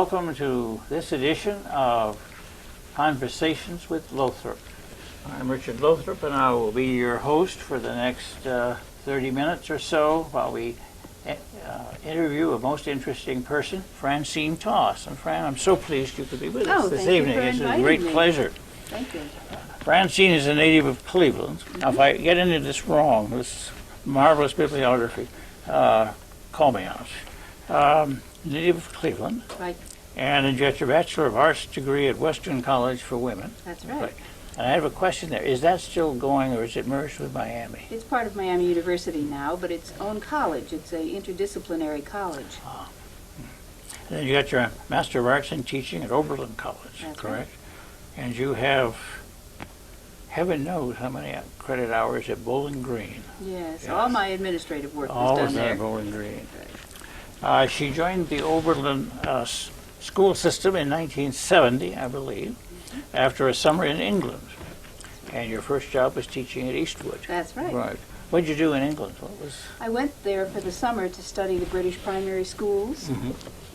welcome to this edition of Conversations with Lothrop. I'm Richard Lothrop, and I will be your host for the next 30 minutes or so while we interview a most interesting person, Francine Toss. And Fran, I'm so pleased you could be with us this evening. It's a great pleasure. Thank you. Francine is a native of Cleveland. Now, if I get into this wrong, this marvelous bibliography, call me out. Native of Cleveland. Right. And you got your Bachelor of Arts degree at Western College for Women. That's right. And I have a question there. Is that still going, or is it merged with Miami? It's part of Miami University now, but it's own college. It's an interdisciplinary college. And then you got your Master of Arts in Teaching at Oberlin College, That's correct? Right. And you have, heaven knows how many credit hours at Bowling Green. Yes, all my administrative work was done there. All at Bowling Green. Right. She joined the Oberlin school system in 1970, I believe, after a summer in England. And your first job was teaching at Eastwood. That's right. Right. What did you do in England? I went there for the summer to study the British primary schools.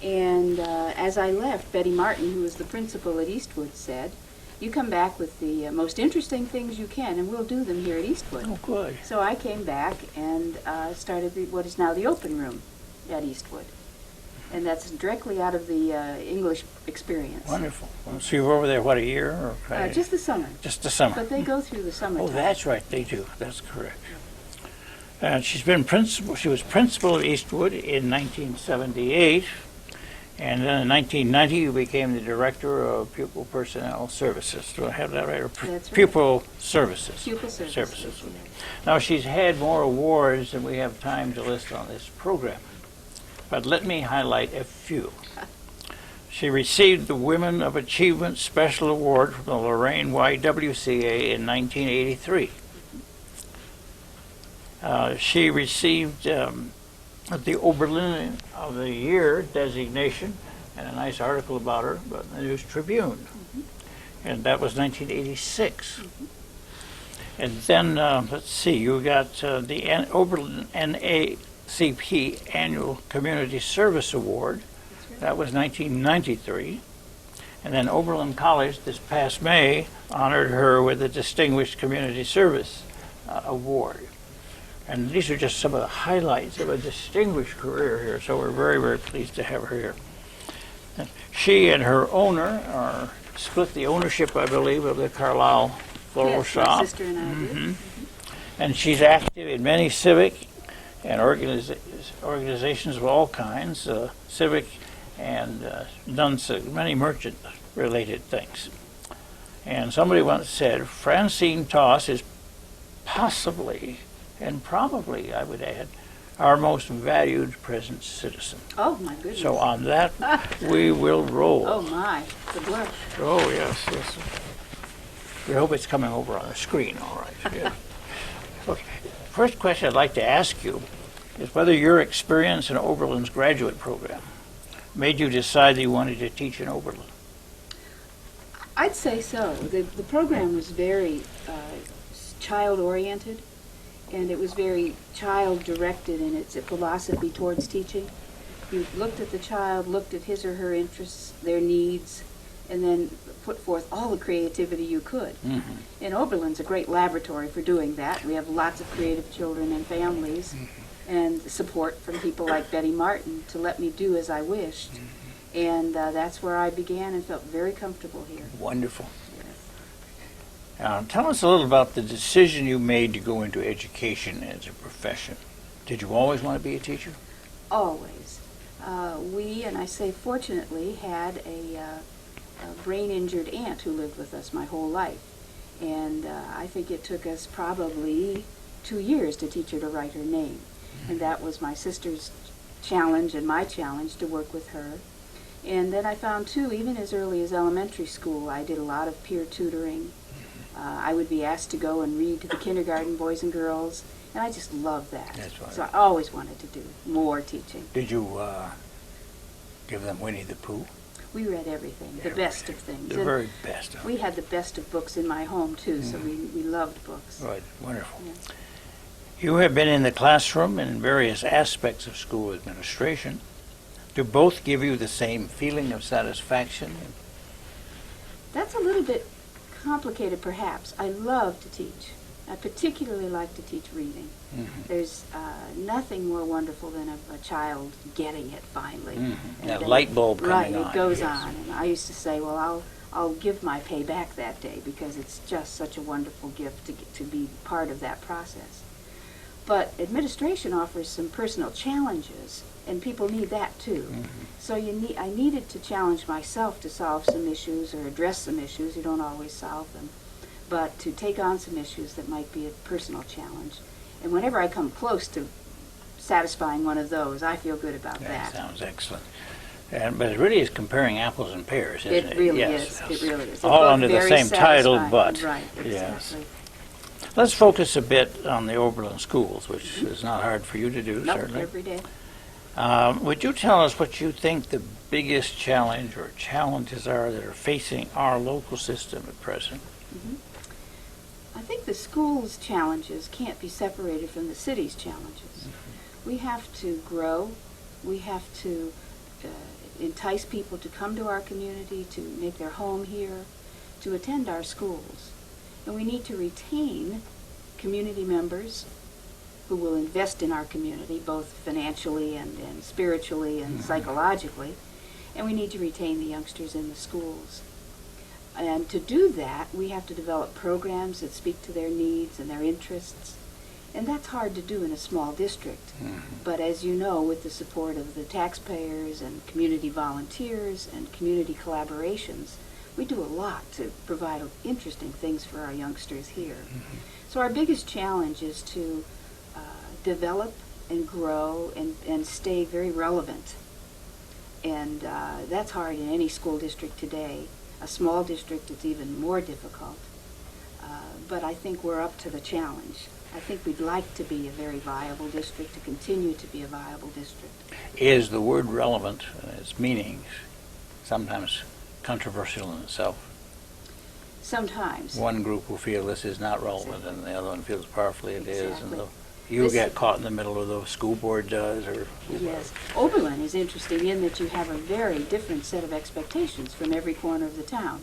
And as I left, Betty Martin, who was the principal at Eastwood, said, "You come back with the most interesting things you can, and we'll do them here at Eastwood." Oh, good. So I came back and started what is now the open room at Eastwood. And that's directly out of the English experience. Wonderful. So you were over there, what, a year? Or Just the summer. Just the summer. But they go through the summer. Oh, that's right, they do. That's correct. And she's been principal. She was principal at Eastwood in 1978, and then in 1990 you became the director of Pupil Personnel Services. Do I have that right? Or That's right. Pupil Services. Pupil Services. Now she's had more awards than we have time to list on this program, but let me highlight a few. She received the Women of Achievement Special Award from the Lorraine YWCA in 1983. She received the Oberlin of the Year designation and a nice article about her in the News Tribune. And that was 1986. And then, let's see, you got the Oberlin NACP Annual Community Service Award. That was 1993. And then Oberlin College this past May honored her with the Distinguished Community Service Award. And these are just some of the highlights of a distinguished career here, so we're very, very pleased to have her here. And she and her owner split the ownership, I believe, of the Carlisle Floral Shop. My sister and I did. And she's active in many civic and organizations of all kinds, civic and done many merchant-related things. And somebody once said, Francine Toss is possibly, and probably, I would add, our most valued present citizen. Oh, my goodness. So on that, we will roll. Oh, my. The blush. Oh, yes, yes. We hope it's coming over on the screen, all right. Yeah. Okay. First question I'd like to ask you is whether your experience in Oberlin's graduate program made you decide that you wanted to teach in Oberlin. I'd say so. The program was very child-oriented, and it was very child-directed in its philosophy towards teaching. You looked at the child, looked at his or her interests, their needs, and then put forth all the creativity you could. And Oberlin's a great laboratory for doing that. We have lots of creative children and families, and support from people like Betty Martin to let me do as I wished. And that's where I began and felt very comfortable here. Wonderful. Tell us a little about the decision you made to go into education as a profession. Did you always want to be a teacher? Always. We, and I say fortunately, had a brain-injured aunt who lived with us my whole life. And I think it took us probably 2 years to teach her to write her name. And that was my sister's challenge and my challenge to work with her. And then I found, too, even as early as elementary school, I did a lot of peer tutoring. I would be asked to go and read to the kindergarten boys and girls, and I just loved that. That's right. So I always wanted to do more teaching. Did you give them Winnie the Pooh? We read everything, the best of things. The very best of them. We had the best of books in my home, too, so we loved books. Right, wonderful. Yeah. You have been in the classroom in various aspects of school administration. Do both give you the same feeling of satisfaction? That's a little bit complicated, perhaps. I love to teach. I particularly like to teach reading. There's nothing more wonderful than a child getting it finally. That light bulb coming on. Right, it goes yes. on. And I used to say, well, I'll give my pay back that day because it's just such a wonderful gift to get to be part of that process. But administration offers some personal challenges, and people need that too. So I needed to challenge myself to solve some issues or address some issues. You don't always solve them, but to take on some issues that might be a personal challenge. And whenever I come close to satisfying one of those, I feel good about that. Sounds excellent. But it really is comparing apples and pears, isn't it? It really Yes, is. yes. It really is. They're All both under the very same title, satisfying. but Right, yes. exactly. Let's focus a bit on the Oberlin schools, which is not hard for you to do, Nope, certainly. every day. Would you tell us what you think the biggest challenge or challenges are that are facing our local system at present? I think the school's challenges can't be separated from the city's challenges. We have to grow. We have to entice people to come to our community, to make their home here, to attend our schools. And we need to retain community members who will invest in our community, both financially and spiritually and psychologically. And we need to retain the youngsters in the schools. And to do that, we have to develop programs that speak to their needs and their interests. And that's hard to do in a small district. But as you know, with the support of the taxpayers and community volunteers and community collaborations, we do a lot to provide interesting things for our youngsters here. So our biggest challenge is to develop and grow and stay very relevant. And that's hard in any school district today. A small district, it's even more difficult. But I think we're up to the challenge. I think we'd like to be a very viable district, to continue to be a viable district. Is the word relevant, its meaning, sometimes controversial in itself? Sometimes. One group will feel this is not relevant, and the other one feels powerfully it is. Exactly. And you This- get caught in the middle, or the school board does, or Yes. Oberlin is interesting in that you have a very different set of expectations from every corner of the town.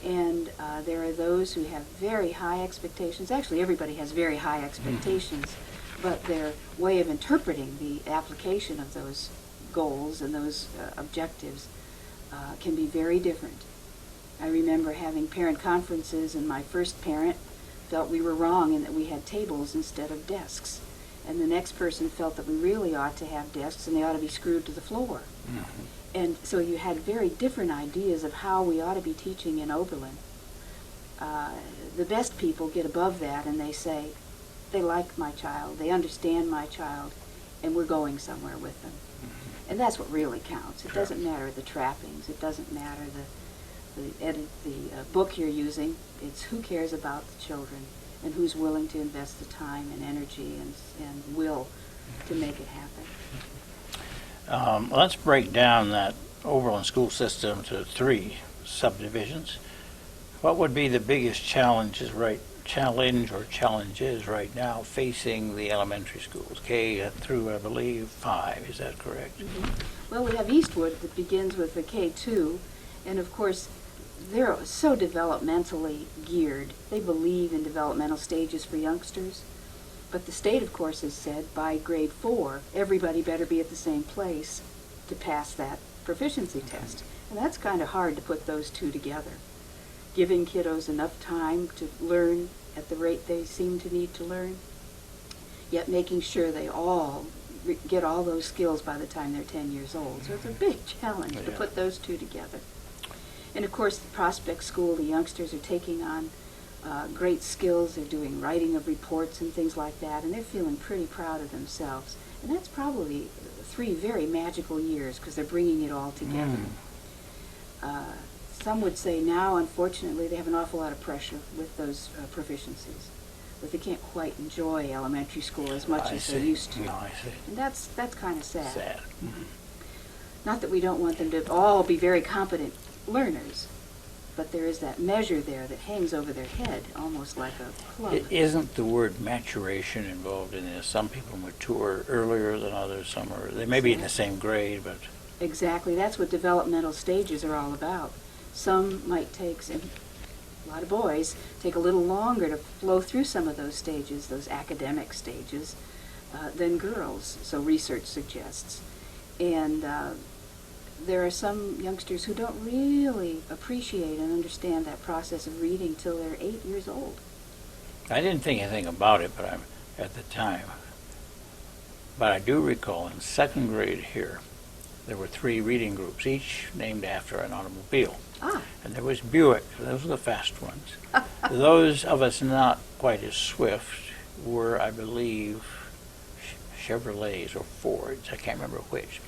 And there are those who have very high expectations. Actually, everybody has very high expectations, but their way of interpreting the application of those goals and those objectives can be very different. I remember having parent conferences, and my first parent felt we were wrong in that we had tables instead of desks. And the next person felt that we really ought to have desks and they ought to be screwed to the floor. And so you had very different ideas of how we ought to be teaching in Oberlin. The best people get above that and they say, they like my child, they understand my child, and we're going somewhere with them. And that's what really counts. It doesn't matter the trappings, it doesn't matter the book you're using. It's who cares about the children and who's willing to invest the time and energy and will to make it happen. Let's break down that Oberlin school system to 3 subdivisions. What would be the biggest challenges right now facing the elementary schools, K through, I believe, 5? Is that correct? Well, we have Eastwood that begins with the K2, and of course they're so developmentally geared. They believe in developmental stages for youngsters. But the state, of course, has said by grade 4, everybody better be at the same place to pass that proficiency test. And that's kind of hard to put those two together. Giving kiddos enough time to learn at the rate they seem to need to learn, yet making sure they all get all those skills by the time they're 10 years old. So it's a big challenge to put those two together. And of course, the Prospect School, the youngsters are taking on great skills. They're doing writing of reports and things like that, and they're feeling pretty proud of themselves. And that's probably 3 very magical years because they're bringing it all together. Some would say now, unfortunately, they have an awful lot of pressure with those proficiencies, but they can't quite enjoy elementary school as much as they used to. No, I see. And that's kind of sad. Sad. Not that we don't want them to all be very competent learners, but there is that measure there that hangs over their head, almost like a club. Isn't the word maturation involved in this? Some people mature earlier than others. Some are, they may be in the same grade, but Exactly. That's what developmental stages are all about. Some might take, and a lot of boys take a little longer to flow through some of those stages, those academic stages, than girls, so research suggests. And there are some youngsters who don't really appreciate and understand that process of reading till they're 8 years old. I didn't think anything about it, at the time. But I do recall in second grade here, there were 3 reading groups, each named after an automobile. Ah. And there was Buick, those were the fast ones. Those of us not quite as swift were, I believe, Chevrolets or Fords, I can't remember which.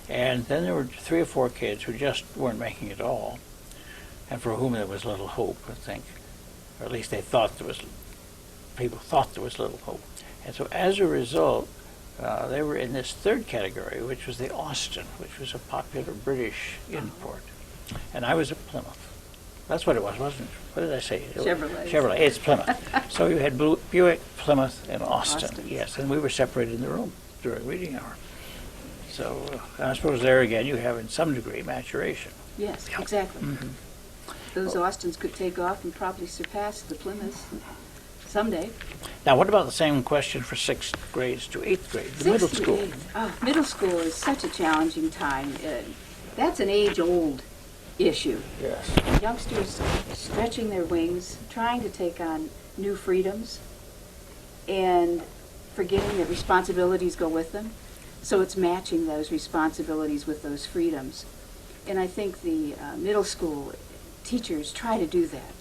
And then there were 3 or 4 kids who just weren't making it all, and for whom there was little hope, I think. Or at least they thought people thought there was little hope. And so as a result, they were in this third category, which was the Austin, which was a popular British import. And I was at Plymouth. That's what it was, wasn't it? What did I say? Chevrolet. Chevrolet, it's Plymouth. So you had Buick, Plymouth, and Austin. Austin. Yes, and we were separated in the room during reading hour. So I suppose there again you have in some degree maturation. Yes, Yeah. exactly. Mm-hmm. Those Austins could take off and probably surpass the Plymouths someday. Now, what about the same question for 6th grades to 8th grade, the middle Sixth school? grade. Oh, middle school is such a challenging time. That's an age-old issue. Yes. Youngsters stretching their wings, trying to take on new freedoms, and forgetting that responsibilities go with them. So it's matching those responsibilities with those freedoms. And I think the middle school teachers try to do that.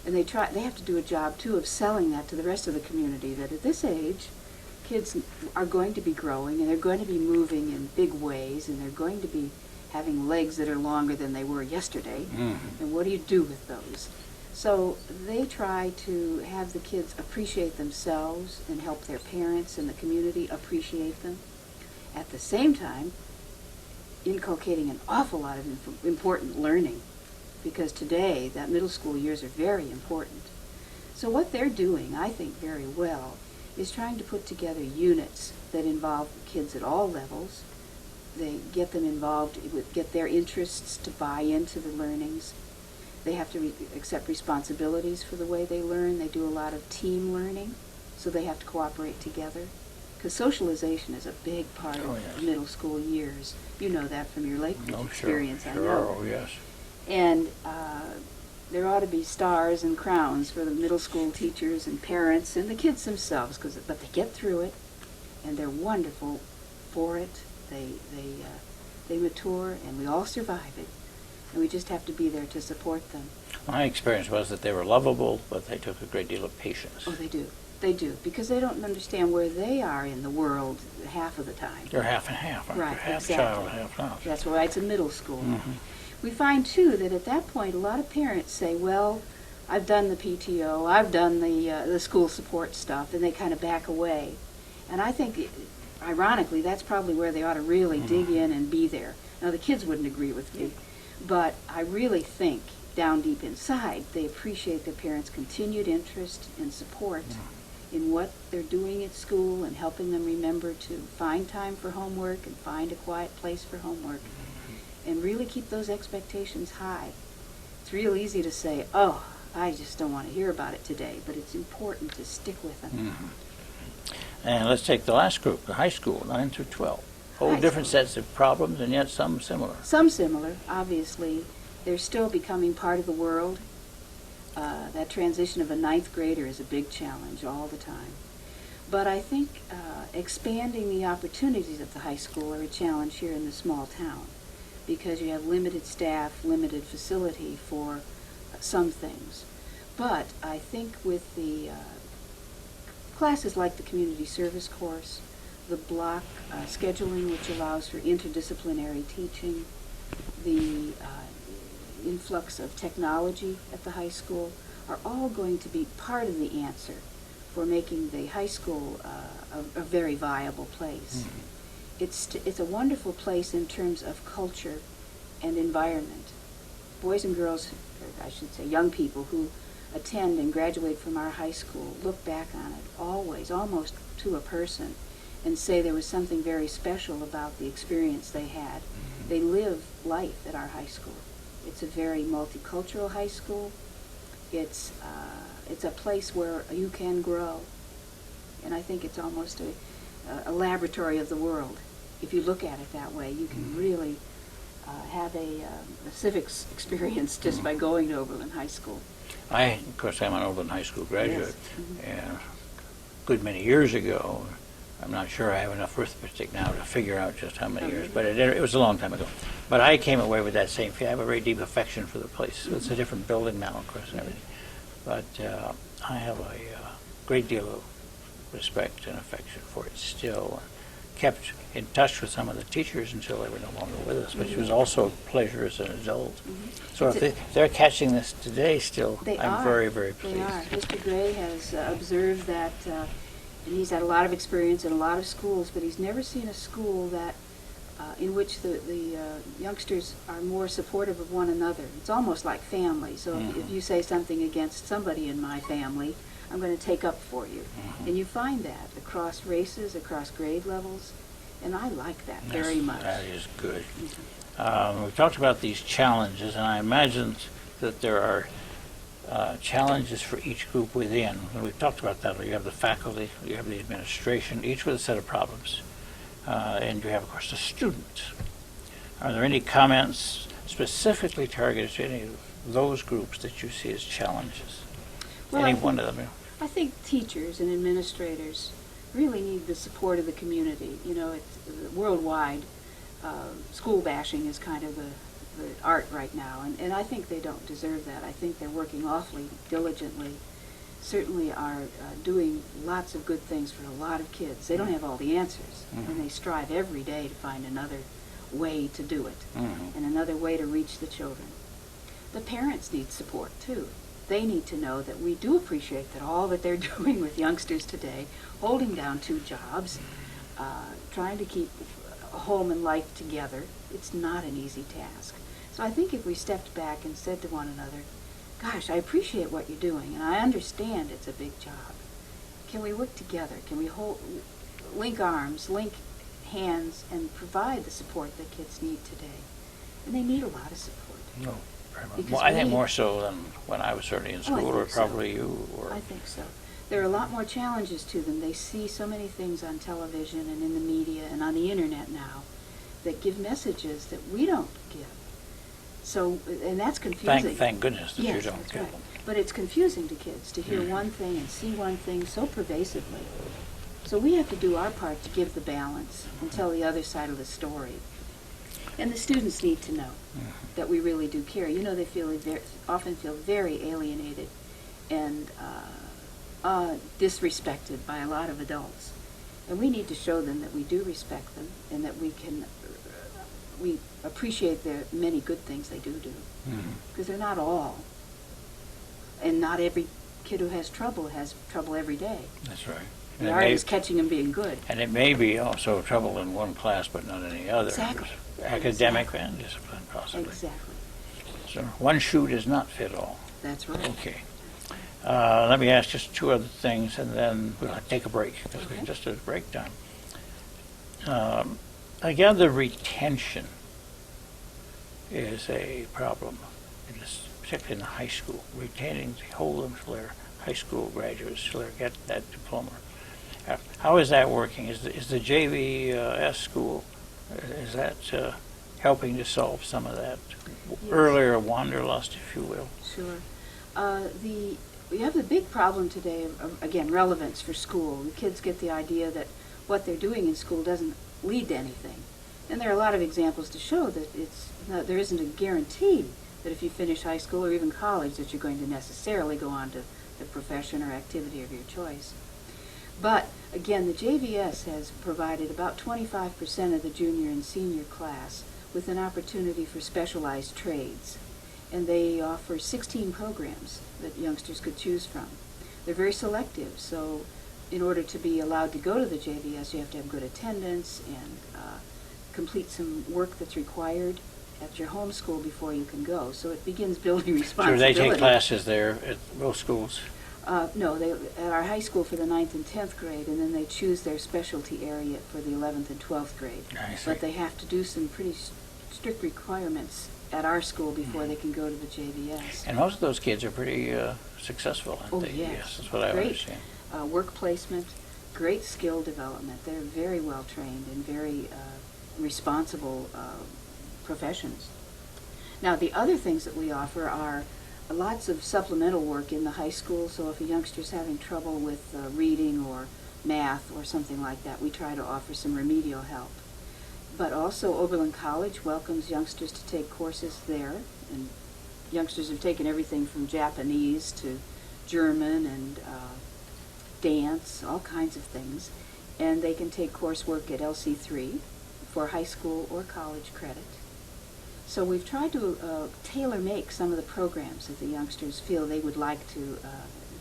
And they have to do a job, too, of selling that to the rest of the community, that at this age, kids are going to be growing, and they're going to be moving in big ways, and they're going to be having legs that are longer than they were yesterday. Mm-hmm. And what do you do with those? So they try to have the kids appreciate themselves and help their parents and the community appreciate them. At the same time, inculcating an awful lot of important learning, because today that middle school years are very important. So what they're doing, I think very well, is trying to put together units that involve kids at all levels. They get them involved, get their interests to buy into the learnings. They have to accept responsibilities for the way they learn. They do a lot of team learning, so they have to cooperate together. Because socialization is a big part of middle school years. You know that from your Lake experience, I know. Oh, yes. And there ought to be stars and crowns for the middle school teachers and parents and the kids themselves, but they get through it, and they're wonderful for it. They mature, and we all survive it, and we just have to be there to support them. My experience was that they were lovable, but they took a great deal of patience. Oh, they do. They do, because they don't understand where they are in the world half of the time. They're half and half, aren't Right, they? Half exactly. child, half not. That's why it's a middle school. Mm-hmm. We find, too, that at that point, a lot of parents say, well, I've done the PTO, I've done the school support stuff, and they kind of back away. And I think, ironically, that's probably where they ought to really dig in and be there. Now, the kids wouldn't agree with me, but I really think, down deep inside, they appreciate their parents' continued interest and support in what they're doing at school and helping them remember to find time for homework and find a quiet place for homework and really keep those expectations high. It's real easy to say, oh, I just don't want to hear about it today, but it's important to stick with them. Mm-hmm. And let's take the last group, the high school, 9 through 12. Whole High different school. sets of problems, and yet some similar. Some similar, obviously. They're still becoming part of the world. That transition of a 9th grader is a big challenge all the time. But I think expanding the opportunities of the high school are a challenge here in the small town, because you have limited staff, limited facility for some things. But I think with the classes like the community service course, the block scheduling, which allows for interdisciplinary teaching, the influx of technology at the high school, are all going to be part of the answer for making the high school a very viable place. Mm-hmm. It's a wonderful place in terms of culture and environment. Boys and girls, or I should say young people who attend and graduate from our high school look back on it always, almost to a person, and say there was something very special about the experience they had. they live life at our high school. It's a very multicultural high school. It's a place where you can grow. And I think it's almost a laboratory of the world. If you look at it that way, you can really have a civics experience just by going to Oberlin High School. Of course, I'm an Oberlin High School graduate, Yes. Mm-hmm. and a good many years ago. I'm not sure I have enough arithmetic now to figure out just how many years, but it was a long time ago. But I came away with that same feeling. I have a very deep affection for the place. It's a different building now, of course, and everything. But I have a great deal of respect and affection for it still. Kept in touch with some of the teachers until they were no longer with us, which was also a pleasure as an adult. Mm-hmm. So if they're catching this today still, I'm very, very pleased. They are. Mr. Gray has observed that, and he's had a lot of experience in a lot of schools, but he's never seen a school that in which the youngsters are more supportive of one another. It's almost like family. So if you say something against somebody in my family, I'm going to take up for you. And you find that across races, across grade levels, and I like that very much. That is good. We've talked about these challenges, and I imagine that there are challenges for each group within. And we've talked about that. You have the faculty, you have the administration, each with a set of problems. And you have, of course, the students. Are there any comments specifically targeted to any of those groups that you see as challenges? Well, Any one of them? I think teachers and administrators really need the support of the community. You know, it's worldwide. School bashing is kind of the art right now, and I think they don't deserve that. I think they're working awfully diligently, certainly are doing lots of good things for a lot of kids. They don't have all the answers, and they strive every day to find another way to do it, and another way to reach the children. The parents need support, too. They need to know that we do appreciate that all that they're doing with youngsters today, holding down 2 jobs, trying to keep a home and life together. It's not an easy task. So I think if we stepped back and said to one another, gosh, I appreciate what you're doing, and I understand it's a big job. Can we work together? Can we link arms, link hands, and provide the support that kids need today? And they need a lot of support. No, very much. Because Well, I think we- more so than when I was certainly in Oh, I school, or think so. probably you. Or I think so. There are a lot more challenges to them. They see so many things on television and in the media and on the internet now that give messages that we don't give. So, and that's confusing. Thank goodness that you Yes, don't that's get right. them. But it's confusing to kids to hear one thing and see one thing so pervasively. So we have to do our part to give the balance and tell the other side of the story. And the students need to know that we really do care. You know, they often feel very alienated and disrespected by a lot of adults. And we need to show them that we do respect them and that we appreciate their many good things they do. Because they're not all. And not every kid who has trouble every day. That's right. The art is catching them being good. And it may be also trouble in one class, but not any other. Exactly. Academic and discipline, possibly. Exactly. So one shoe does not fit all. That's right. Okay. Let me ask just 2 other things, and then we'll take a break, because Okay. we're just at break time. I gather retention is a problem, particularly in the high school, retaining the whole until their high school graduates, till they get that diploma. How is that working? Is the JVS school, is that helping to solve some of that earlier wanderlust, if you will? Sure. We have the big problem today of, again, relevance for school. The kids get the idea that what they're doing in school doesn't lead to anything. And there are a lot of examples to show that there isn't a guarantee that if you finish high school or even college that you're going to necessarily go on to the profession or activity of your choice. But, again, the JVS has provided about 25% of the junior and senior class with an opportunity for specialized trades. And they offer 16 programs that youngsters could choose from. They're very selective, so in order to be allowed to go to the JVS, you have to have good attendance and complete some work that's required at your home school before you can go. So it begins building So responsibility. they take classes there at both schools? No, they at our high school for the 9th and 10th grade, and then they choose their specialty area for the 11th and 12th grade. I see. But they have to do some pretty strict requirements at our school before they can go to the JVS. And most of those kids are pretty successful, aren't Oh, they? yes. That's what I Great. understand. Work placement, great skill development. They're very well trained and very responsible professions. Now, the other things that we offer are lots of supplemental work in the high school, so if a youngster's having trouble with reading or math or something like that, we try to offer some remedial help. But also Oberlin College welcomes youngsters to take courses there, and youngsters have taken everything from Japanese to German and dance, all kinds of things, and they can take coursework at LC3 for high school or college credit. So we've tried to tailor-make some of the programs that the youngsters feel they would like to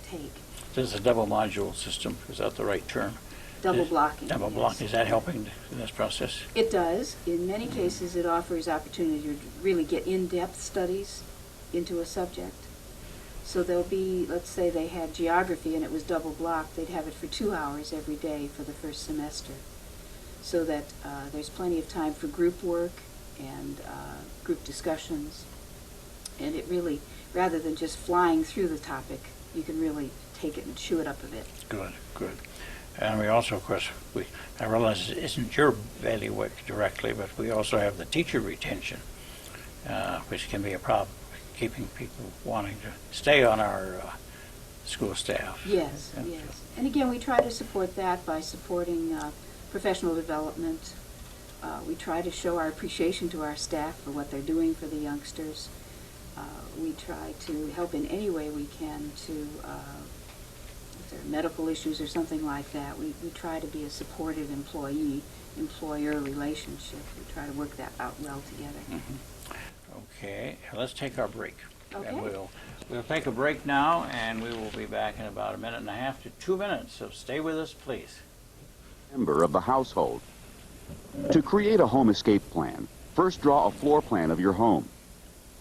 take. There's a double module system. Is that the right term? Double blocking. Double blocking. Is that helping in this process? It does. In many cases, it offers opportunity to really get in-depth studies into a subject. So there'll be, let's say they had geography and it was double blocked, they'd have it for 2 hours every day for the first semester. So that there's plenty of time for group work and group discussions. And it really, rather than just flying through the topic, you can really take it and chew it up a bit. Good, good. And we also, of course, I realize it isn't your bailiwick directly, but we also have the teacher retention, which can be a problem, keeping people wanting to stay on our school staff. Yes, Yeah. yes. And again, we try to support that by supporting professional development. We try to show our appreciation to our staff for what they're doing for the youngsters. We try to help in any way we can to, if there are medical issues or something like that, we try to be a supportive employee-employer relationship. We try to work that out well together. Mm-hmm. Okay, let's take our break. Okay. And we'll take a break now, and we will be back in about 1.5 to 2 minutes, so stay with us, please. Member of the household. To create a home escape plan, first draw a floor plan of your home.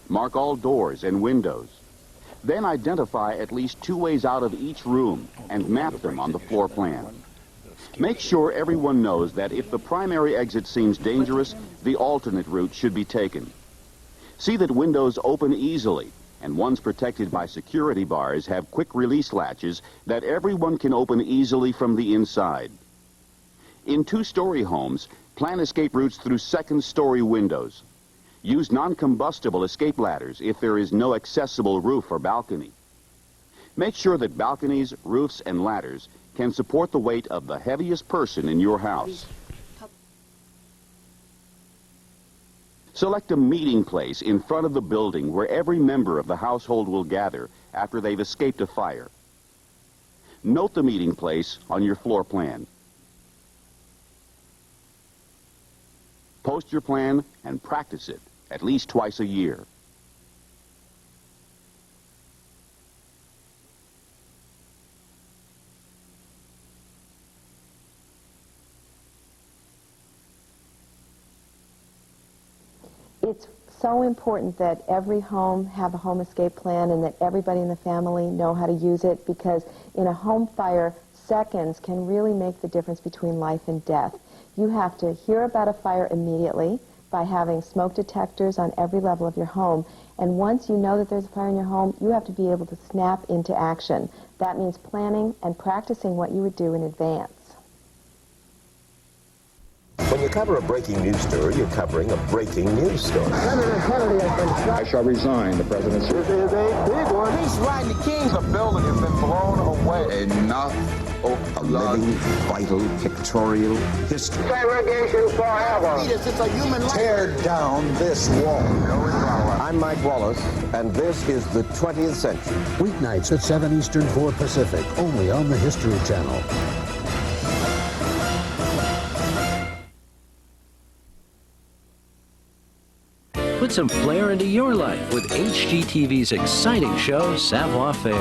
Mark all doors and windows. Then identify at least 2 ways out of each room and map them on the floor plan. Make sure everyone knows that if the primary exit seems dangerous, the alternate route should be taken. See that windows open easily and ones protected by security bars have quick release latches that everyone can open easily from the inside. In 2-story homes, plan escape routes through 2nd-story windows. Use non-combustible escape ladders if there is no accessible roof or balcony. Make sure that balconies, roofs, and ladders can support the weight of the heaviest person in your house. Select a meeting place in front of the building where every member of the household will gather after they've escaped a fire. Note the meeting place on your floor plan. Post your plan and practice it at least twice a year. It's so important that every home have a home escape plan and that everybody in the family know how to use it, because in a home fire, seconds can really make the difference between life and death. You have to hear about a fire immediately by having smoke detectors on every level of your home. And once you know that there's a fire in your home, you have to be able to snap into action. That means planning and practicing what you would do in advance. When you cover a breaking news story, you're covering a breaking news story. President Kennedy has been shot. I shall resign the presidency. This is a big one. He's riding the king. The building has been blown away. Enough. A living, vital, pictorial history. Segregation forever. It's a human life. Tear down this wall. I'm Mike Wallace, and this is the 20th century. Weeknights at 7 Eastern, 4 Pacific, only on the History Channel. Put some flair into your life with HGTV's exciting show, Savoir Faire.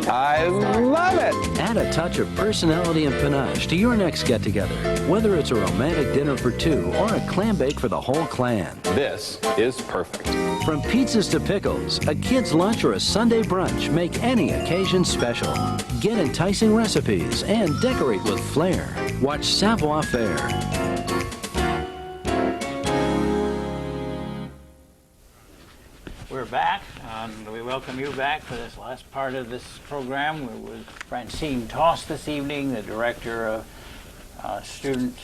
I love it. Add a touch of personality and panache to your next get-together, whether it's a romantic dinner for 2 or a clam bake for the whole clan. This is perfect. From pizzas to pickles, a kid's lunch or a Sunday brunch make any occasion special. Get enticing recipes and decorate with flair. Watch Savoir Faire. And we welcome you back for this last part of this program. We're with Francine Toss this evening, the Director of Student,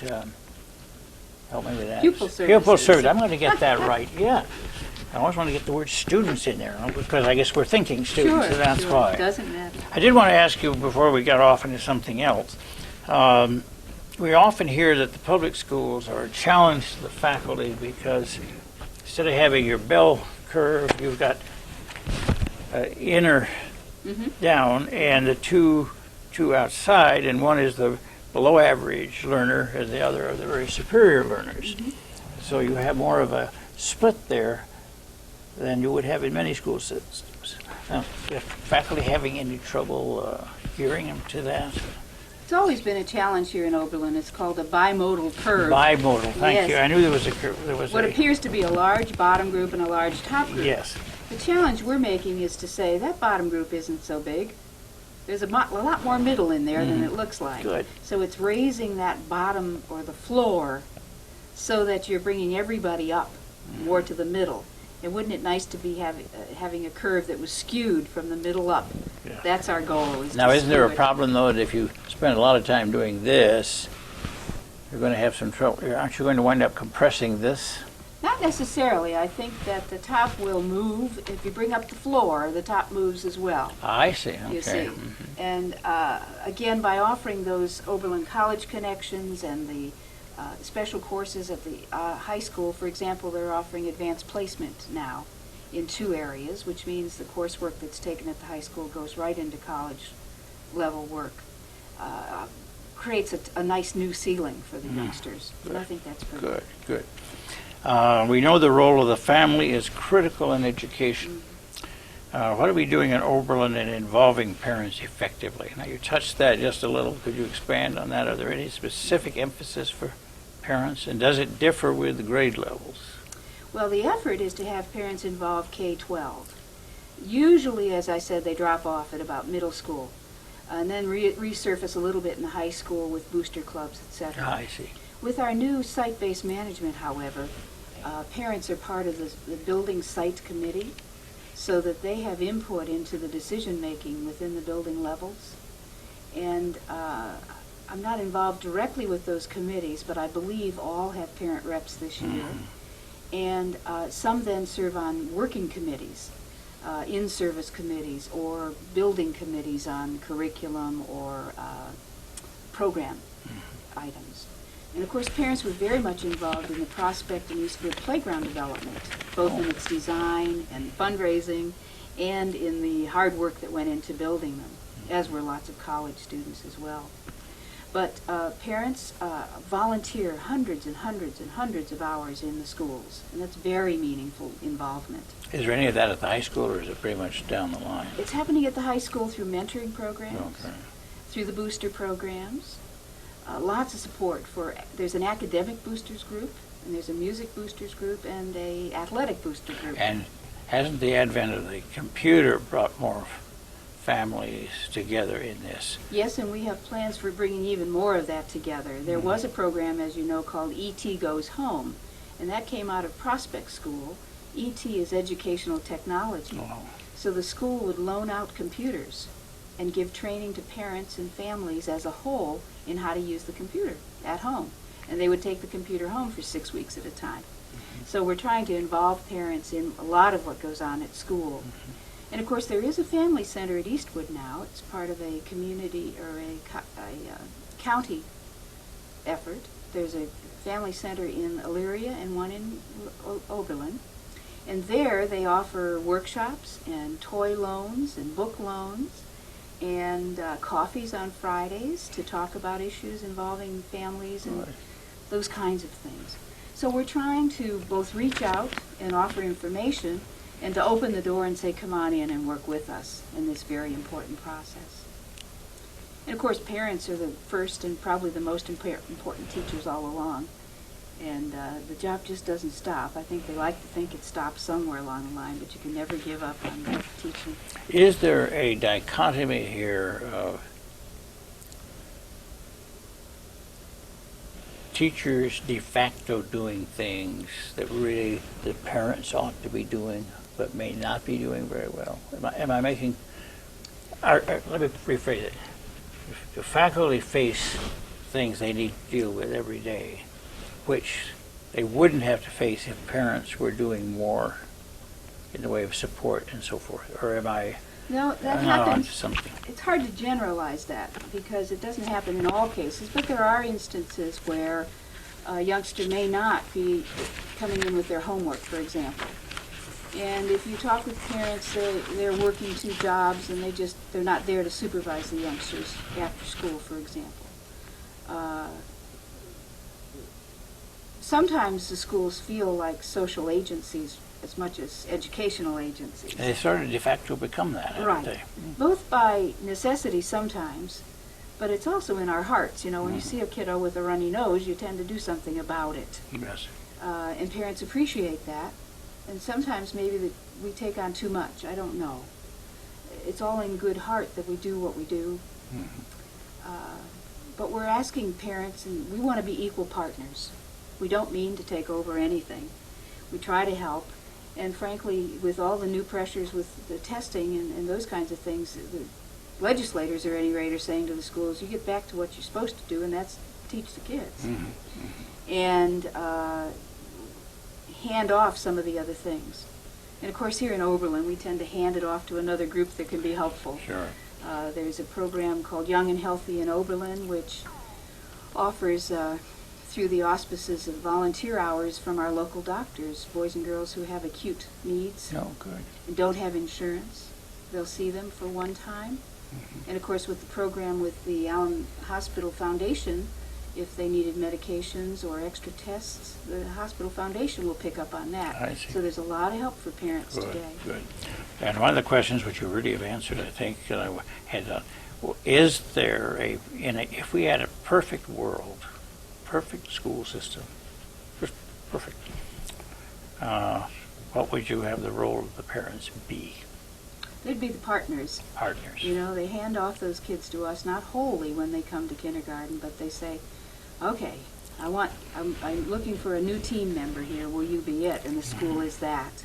help me with that. Pupil Services. Pupil Service. I'm going to get that right, yeah. I always want to get the word students in there, because I guess we're thinking students, Sure, so that's sure. why. Doesn't matter. I did want to ask you, before we got off into something else, we often hear that the public schools are a challenge to the faculty because instead of having your bell curve, you've got inner down and the two outside, and one is the below average learner and the other are the very superior learners. So you have more of a split there than you would have in many school systems. Now, if faculty having any trouble hearing them to that? It's always been a challenge here in Oberlin. It's called a bimodal curve. Bimodal, thank Yes. you. I knew there was a curve. There was What appears to be a large bottom group and a large top group. Yes. The challenge we're making is to say that bottom group isn't so big. There's a lot more middle in there than it looks like. Good. So it's raising that bottom or the floor so that you're bringing everybody up more to the middle. And wouldn't it nice to be having a curve that was skewed from the middle up? Yeah. That's our goal. Now, isn't there a problem? problem, though, that if you spend a lot of time doing this, you're going to have some trouble? Aren't you going to wind up compressing this? Not necessarily. I think that the top will move. If you bring up the floor, the top moves as well. I see. Okay. You see. And again, by offering those Oberlin College connections and the special courses at the high school, for example, they're offering advanced placement now in 2 areas, which means the coursework that's taken at the high school goes right into college level work. Creates a nice new ceiling for the youngsters. And I think that's pretty Good, good. We know the role of the family is critical in education. What are we doing in Oberlin in involving parents effectively? Now, you touched that just a little. Could you expand on that? Are there any specific emphasis for parents, and does it differ with the grade levels? Well, the effort is to have parents involved K-12. Usually, as I said, they drop off at about middle school, and then resurface a little bit in the high school with booster clubs, etc. I see. With our new site-based management, however, parents are part of the building site committee, so that they have input into the decision-making within the building levels. And I'm not involved directly with those committees, but I believe all have parent reps this year. And some then serve on working committees, in-service committees, or building committees on curriculum or program items. And of course, parents were very much involved in the Prospect and Eastwood playground development, both in its design and fundraising, and in the hard work that went into building them, as were lots of college students as well. But parents volunteer hundreds and hundreds and hundreds of hours in the schools, and that's very meaningful involvement. Is there any of that at the high school, or is it pretty much down the line? It's happening at the high school through mentoring programs, Okay. through the booster programs. Lots of support for, there's an academic boosters group, and there's a music boosters group, and a athletic booster group. And hasn't the advent of the computer brought more families together in this? Yes, and we have plans for bringing even more of that together. There was a program, as you know, called ET Goes Home, and that came out of Prospect School. ET is educational technology. Oh. So the school would loan out computers and give training to parents and families as a whole in how to use the computer at home. And they would take the computer home for 6 weeks at a time. So we're trying to involve parents in a lot of what goes on at school. And of course, there is a family center at Eastwood now. It's part of a community or a county effort. There's a family center in Elyria and one in Oberlin. And there they offer workshops and toy loans and book loans and coffees on Fridays to talk about issues involving families and those kinds of things. So we're trying to both reach out and offer information and to open the door and say, come on in and work with us in this very important process. And of course, parents are the first and probably the most important teachers all along. And the job just doesn't stop. I think they like to think it stops somewhere along the line, but you can never give up on teaching. Is there a dichotomy here of teachers de facto doing things that really the parents ought to be doing, but may not be doing very well. Am I making? Let me rephrase it. The faculty face things they need to deal with every day, which they wouldn't have to face if parents were doing more in the way of support and so forth. Or am I? No, that not happens. onto something? It's hard to generalize that because it doesn't happen in all cases, but there are instances where a youngster may not be coming in with their homework, for example. And if you talk with parents, they're working 2 jobs and they're not there to supervise the youngsters after school, for example. Sometimes the schools feel like social agencies as much as educational agencies. They sort of de facto become that, haven't Right. they? Both by necessity sometimes, but it's also in our hearts. You know, when you see a kiddo with a runny nose, you tend to do something about it. Yes. And parents appreciate that. And sometimes maybe we take on too much. I don't know. It's all in good heart that we do what we do. But we're asking parents, and we want to be equal partners. We don't mean to take over anything. We try to help. And frankly, with all the new pressures with the testing and those kinds of things, the legislators, at any rate, are saying to the schools, you get back to what you're supposed to do, and that's teach the kids. And hand off some of the other things. And of course, here in Oberlin, we tend to hand it off to another group that can be helpful. Sure. There's a program called Young and Healthy in Oberlin, which offers, through the auspices of volunteer hours from our local doctors, boys and girls who have acute needs Oh, good. and don't have insurance. They'll see them for one time. And of course, with the program with the Allen Hospital Foundation, if they needed medications or extra tests, the hospital foundation will pick up on that. I see. So there's a lot of help for parents Good, today. good. And one of the questions which you really have answered, I think, that I had done, is there if we had a perfect world, perfect school system, perfect, what would you have the role of the parents be? They'd be the partners. Partners. You know, they hand off those kids to us, not wholly when they come to kindergarten, but they say, okay, I'm looking for a new team member here, will you be it? And the school is that.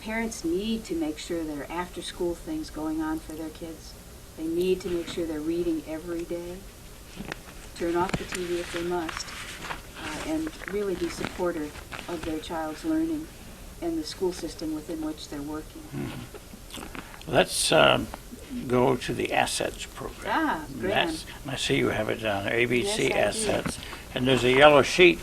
Parents need to make sure there are after-school things going on for their kids. They need to make sure they're reading every day. Turn off the TV if they must, and really be supportive of their child's learning and the school system within which they're working. Let's go to the assets program. Ah, grand. I see you have it down there, ABC Yes, I do. assets. And there's a yellow sheet,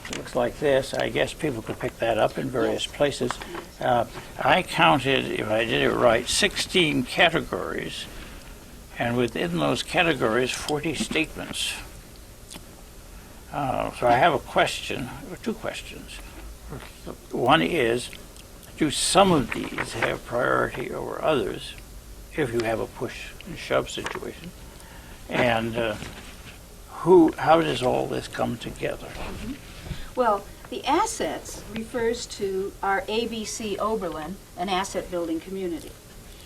it looks like this. I guess people could pick that up in various places. I counted, if I did it right, 16 categories, and within those categories, 40 statements. So I have a question, or 2 questions. One is, do some of these have priority over others if you have a push and shove situation? And how does all this come together? Well, the assets refers to our ABC Oberlin, an asset building community.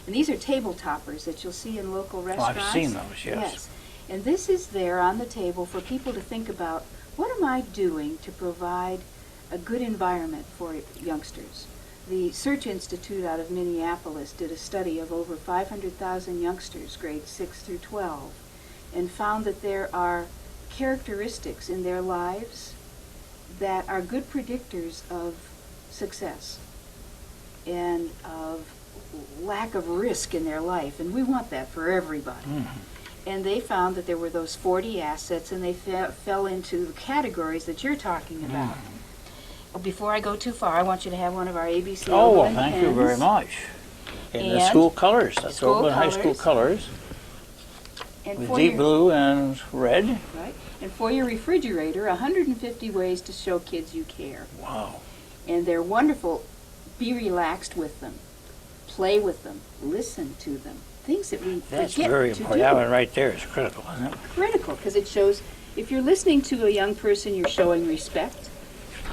And these are table toppers that you'll see in local restaurants. I've seen those, yes. And this is there on the table for people to think about, what am I doing to provide a good environment for youngsters? The Search Institute out of Minneapolis did a study of over 500,000 youngsters, grades 6 through 12, and found that there are characteristics in their lives that are good predictors of success and of lack of risk in their life, and we want that for everybody. And they found that there were those 40 assets, and they fell into the categories that you're talking about. Before I go too far, I want you to have one of our ABC Oh, well, Oberlin thank pens. you very much. In the And school colors, that's school Oberlin High School colors, And with for deep your, blue and red. right? And for your refrigerator, 150 ways to show kids you care. Wow. And they're wonderful. Be relaxed with them. Play with them. Listen to them. Things that we That's forget very to important. do. That one right there is critical, isn't it? Critical, because it shows, if you're listening to a young person, you're showing respect.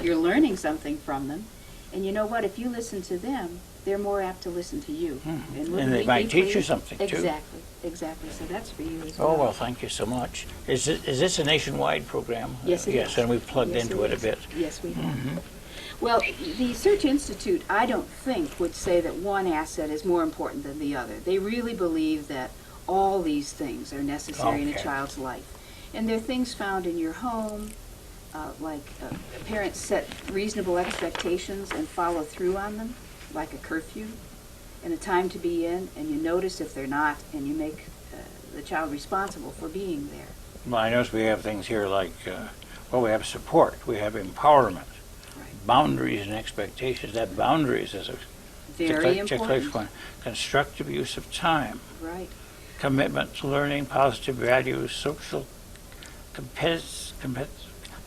You're learning something from them. And you know what? If you listen to them, they're more apt to listen to you. And wouldn't they we might be teach you pleased? something, too. Exactly, exactly. So that's for you as well. Oh, well, thank you so much. Is this a nationwide program? Yes, it Yes, is. and we've plugged Yes, into it a is. bit. Yes, we have. Well, the Search Institute, I don't think, would say that one asset is more important than the other. They really believe that all these things are necessary in a Okay. child's life. And they're things found in your home, like parents set reasonable expectations and follow through on them, like a curfew, and a time to be in, and you notice if they're not, and you make the child responsible for being there. Well, I notice we have things here like, well, we have support, we have empowerment, boundaries and expectations. That boundaries is a Very check important. one. Constructive use of time, Right. commitment to learning, positive values, social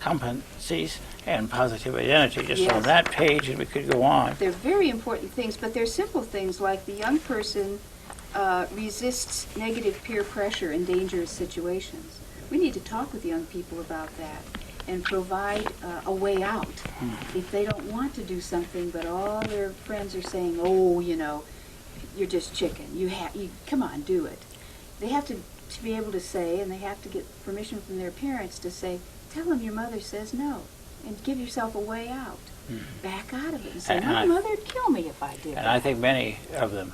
competencies, and positive identity. Just on Yes. that page, and we could go on. They're very important things, but they're simple things like the young person resists negative peer pressure in dangerous situations. We need to talk with young people about that and provide a way out. If they don't want to do something, but all their friends are saying, oh, you know, you're just chicken. You come on, do it. They have to be able to say, and they have to get permission from their parents to say, tell them your mother says no, and give yourself a way out. Back out of it and say, my mother would kill me if I did And that. I think many of them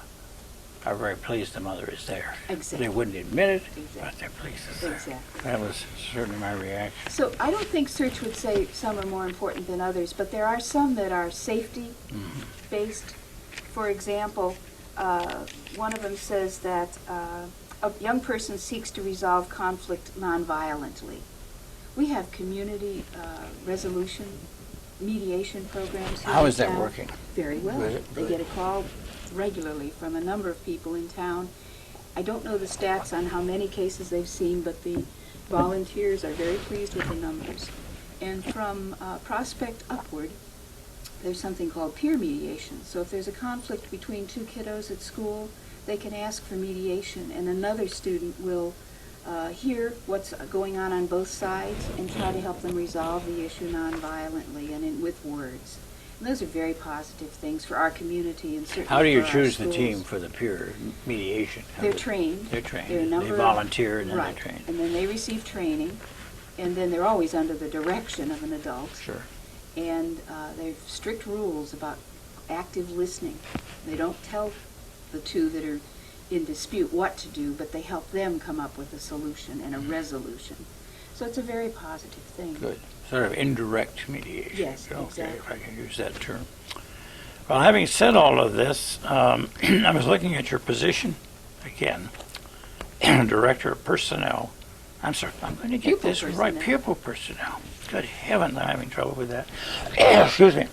are very pleased the mother is there. Exactly. They wouldn't admit it, Exactly. but they're pleased it's there. Exactly. That was certainly my reaction. So I don't think Search would say some are more important than others, but there are some that are safety-based. For example, one of them says that a young person seeks to resolve conflict nonviolently. We have community resolution, mediation programs. here How in is that town. working? Very well. Good, They good. get a call regularly from a number of people in town. I don't know the stats on how many cases they've seen, but the volunteers are very pleased with the numbers. And from Prospect upward, there's something called peer mediation. So if there's a conflict between two kiddos at school, they can ask for mediation, and another student will hear what's going on both sides and try to help them resolve the issue nonviolently and with words. And those are very positive things for our community and certainly How do you for our choose the schools. team for the peer mediation? They're trained. They're trained. There are a number They of- volunteer and then right. they're trained. And then they receive training, and then they're always under the direction of an adult. Sure. And there are strict rules about active listening. They don't tell the two that are in dispute what to do, but they help them come up with a solution and a resolution. So it's a very positive thing. Good. Sort of indirect mediation. Yes, Okay, exactly. if I can use that term. Well, having said all of this, I was looking at your position again, Director of Personnel. I'm sorry, I'm going to get Pupil this right. personnel. Pupil personnel. Good heavens, I'm having trouble with that. Excuse me.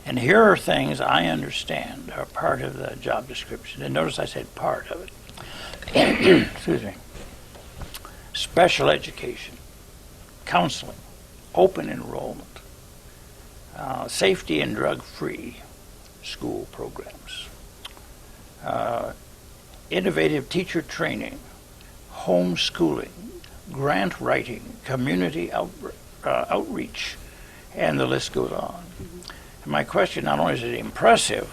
And here are things I understand are part of the job description. And notice I said part of it. Excuse me. Special education, counseling, open enrollment, safety and drug-free school programs, innovative teacher training, homeschooling, grant writing, community outreach, and the list goes on. And my question, not only is it impressive,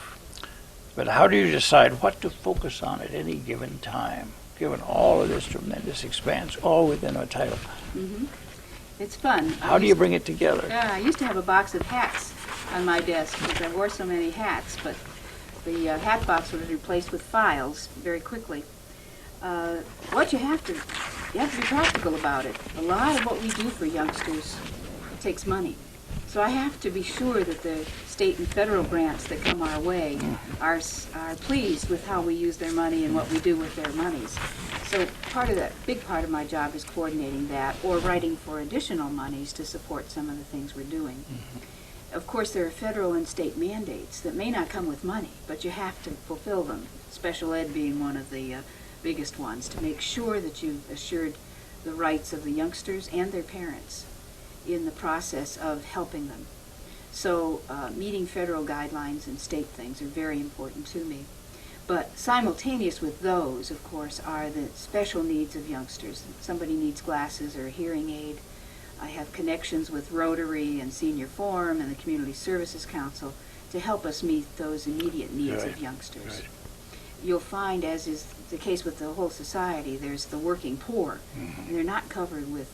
but how do you decide what to focus on at any given time, given all of this tremendous expanse, all within a title? It's fun. How do you bring it together? Yeah, I used to have a box of hats on my desk because I wore so many hats, but the hat box was replaced with files very quickly. What you have to be practical about it. A lot of what we do for youngsters takes money. So I have to be sure that the state and federal grants that come our way are pleased with how we use their money and what we do with their monies. So big part of my job is coordinating that or writing for additional monies to support some of the things we're doing. Of course, there are federal and state mandates that may not come with money, but you have to fulfill them. Special ed being one of the biggest ones, to make sure that you've assured the rights of the youngsters and their parents in the process of helping them. So meeting federal guidelines and state things are very important to me. But simultaneous with those, of course, are the special needs of youngsters. Somebody needs glasses or a hearing aid. I have connections with Rotary and Senior Forum and the Community Services Council to help us meet those immediate needs of youngsters. You'll find, as is the case with the whole society, there's the working poor. And they're not covered with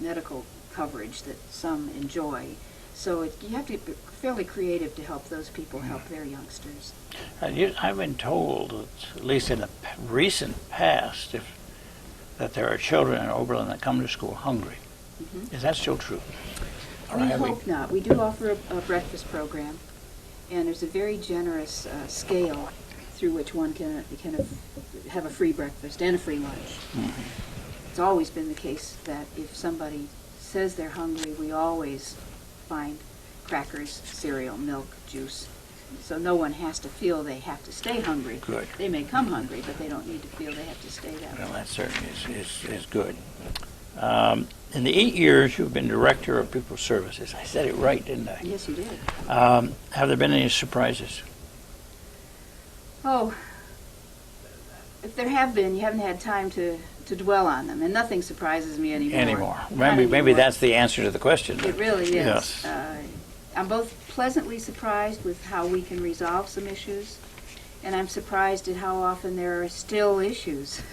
medical coverage that some enjoy. So you have to be fairly creative to help those people help their youngsters. I've been told, that, at least in the recent past, that there are children in Oberlin that come to school hungry. Is that still true? We hope not. We do offer a breakfast program, and there's a very generous scale through which one can have a free breakfast and a free lunch. It's always been the case that if somebody says they're hungry, we always find crackers, cereal, milk, juice. So no one has to feel they have to stay hungry. Good. They may come hungry, but they don't need to feel they have to stay that way. Well, that certainly is good. In the 8 years you've been Director of Pupil Services, I said it right, didn't I? Yes, you did. Have there been any surprises? Oh, if there have been, you haven't had time to dwell on them, and nothing surprises me anymore. Not Maybe anymore. that's the answer to the question. It really is. Yes. I'm both pleasantly surprised with how we can resolve some issues, and I'm surprised at how often there are still issues.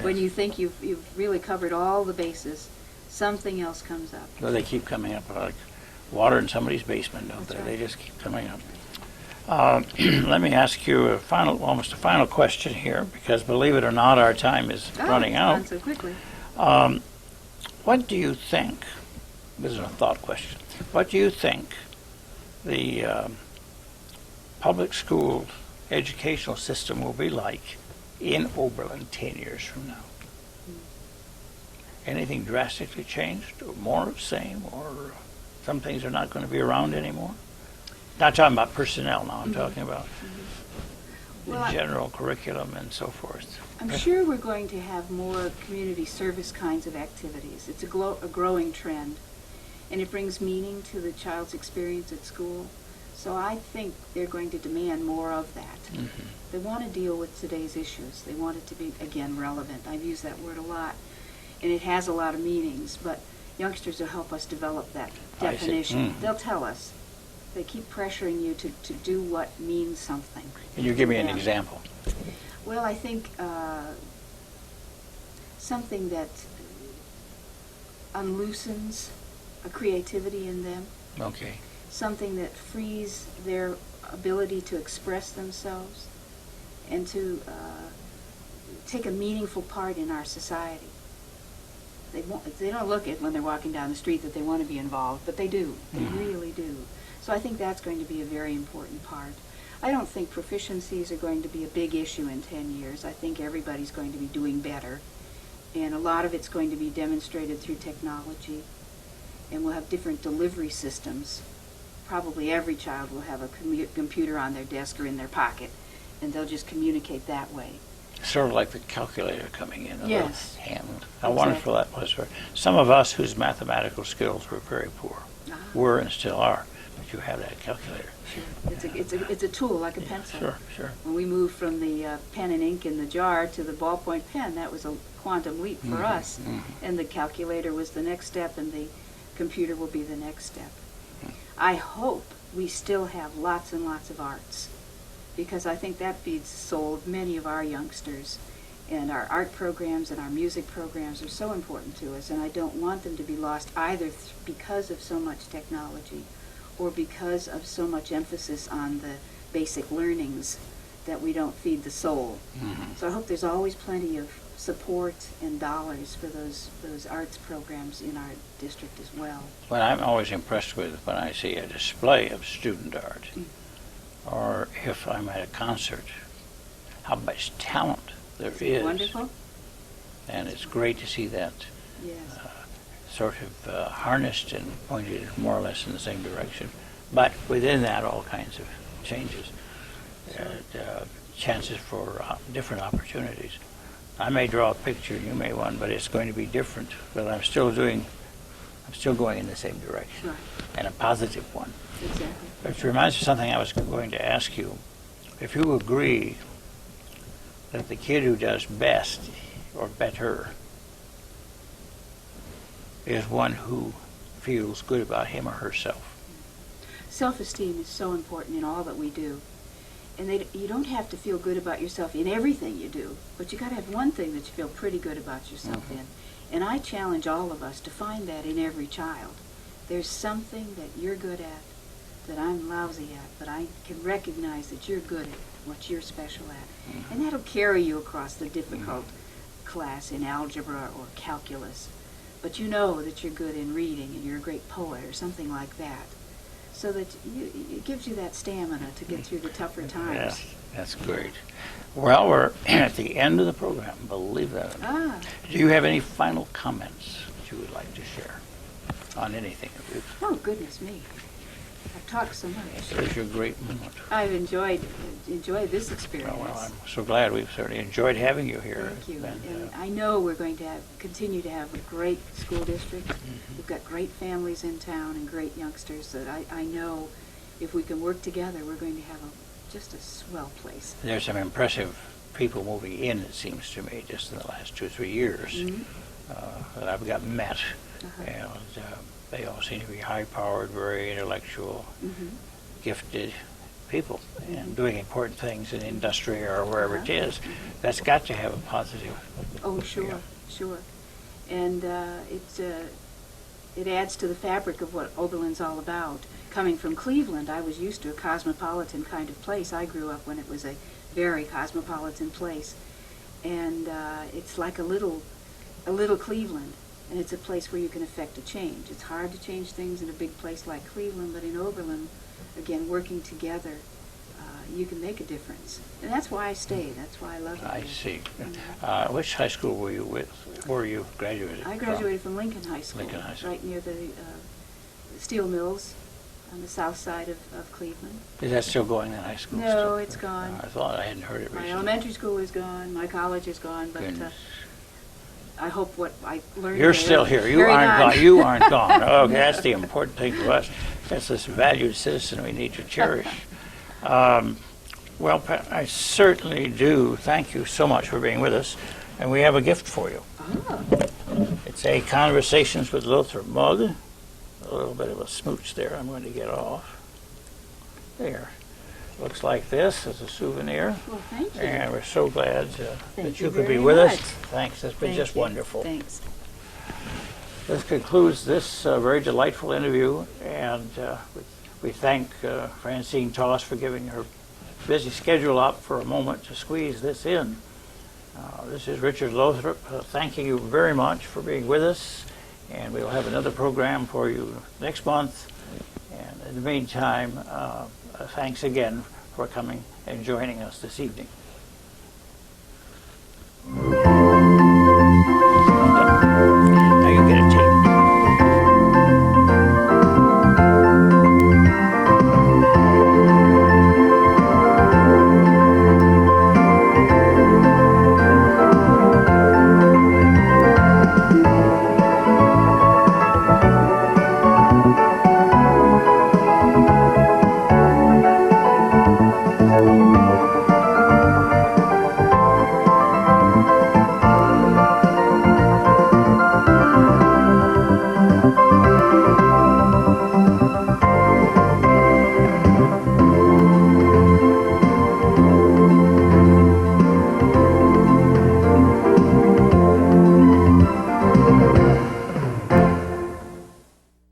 When you think you've really covered all the bases, something else comes up. Well, they keep coming up, like water in somebody's basement, don't That's they? right. They just keep coming up. Let me ask you almost a final question here, because believe it or not, our time is running it's out. gone so quickly. What do you think, this is a thought question, what do you think the public school educational system will be like in Oberlin 10 years from now? Anything drastically changed, or more of the same, or some things are not going to be around anymore? Not talking about personnel now, I'm talking about Well, the general curriculum and so forth. I'm sure we're going to have more community service kinds of activities. It's a growing trend, and it brings meaning to the child's experience at school. So I think they're going to demand more of that. They want to deal with today's issues. They want it to be, again, relevant. I've used that word a lot, and it has a lot of meanings, but youngsters will help us develop that I see. definition. They'll tell us. They keep pressuring you to do what means something. Can you give me an Yeah. example? Well, I think something that unloosens a creativity in them, Okay. something that frees their ability to express themselves and to take a meaningful part in our society. They don't look at when they're walking down the street that they want to be involved, but they do. They really do. So I think that's going to be a very important part. I don't think proficiencies are going to be a big issue in 10 years. I think everybody's going to be doing better, and a lot of it's going to be demonstrated through technology, and we'll have different delivery systems. Probably every child will have a computer on their desk or in their pocket, and they'll just communicate that way. Sort of like the calculator coming in. Yes. Hand. How wonderful that was for some of us whose mathematical skills were very poor. Were and still are. But you have that calculator. Sure. It's a tool like a pencil. Sure. When we moved from the pen and ink in the jar to the ballpoint pen, that was a quantum leap for us. And the calculator was the next step, and the computer will be the next step. I hope we still have lots and lots of arts, because I think that feeds the soul of many of our youngsters. And our art programs and our music programs are so important to us, and I don't want them to be lost either because of so much technology or because of so much emphasis on the basic learnings that we don't feed the soul. So I hope there's always plenty of support and dollars for those arts programs in our district as well. What I'm always impressed with when I see a display of student art, or if I'm at a concert, how much talent there is. Wonderful. And it's great to see that Yes. sort of harnessed and pointed more or less in the same direction. But within that, all kinds of changes, chances for different opportunities. I may draw a picture, and you may one, but it's going to be different. But I'm still going in the same direction, Right. and a positive one. Exactly. Which reminds me of something I was going to ask you. If you agree that the kid who does best or better is one who feels good about him or herself. Self-esteem is so important in all that we do. And you don't have to feel good about yourself in everything you do, but you got to have one thing that you feel pretty good about yourself in. And I challenge all of us to find that in every child, There's something that you're good at that I'm lousy at, but I can recognize that you're good at what you're special at. And that'll carry you across the difficult class in algebra or calculus. But you know that you're good in reading and you're a great poet or something like that. So that it gives you that stamina to get through the tougher times. Yes, that's great. Well, we're at the end of the program, believe that. Do you have any final comments that you would like to share on anything? Oh, goodness me. I've talked so much. This is your great moment. I've enjoyed this experience. Well, I'm so glad. We've certainly enjoyed having you here. Thank you. And, And I know we're going to continue to have a great school district. We've got great families in town and great youngsters that I know if we can work together, we're going to have just a swell place. there's some impressive people moving in, it seems to me, just in the last 2 or 3 years that I've got met. And they all seem to be high-powered, very intellectual, gifted people and doing important things in industry or wherever it is. That's got to have a positive. Oh, sure, sure. And it adds to the fabric of what Oberlin's all about. Coming from Cleveland, I was used to a cosmopolitan kind of place. I grew up when it was a very cosmopolitan place. And it's like a little Cleveland. And it's a place where you can affect a change. It's hard to change things in a big place like Cleveland, but in Oberlin, again, working together, you can make a difference. And that's why I stayed. That's why I love it. I see. Which high school were you with? Where you graduated I graduated from Lincoln High School, Lincoln High School. right near the steel mills on the south side of Cleveland. Is that still going in high school? No, still? it's gone. I thought I hadn't heard it My recently. elementary school is gone. My college is gone. But Goodness. I hope what I learned You're there still here. You carried aren't on. gone. You aren't gone. Okay, that's the important thing to us. That's this valued citizen we need to cherish. Well, Pat, I certainly do thank you so much for being with us, and we have a gift for you. It's a Conversations with Lothrop mug. A little bit of a smooch there I'm going to get off. There. Looks like this as a souvenir. Well, thank you. And we're so glad that Thank you you could be very with us. much. Thanks. It's been Thank just you. wonderful. Thanks. This concludes this very delightful interview, and we thank Francine Toss for giving her busy schedule up for a moment to squeeze this in. This is Richard Lothrop thanking you very much for being with us, and we'll have another program for you next month. And in the meantime, thanks again for coming and joining us this evening.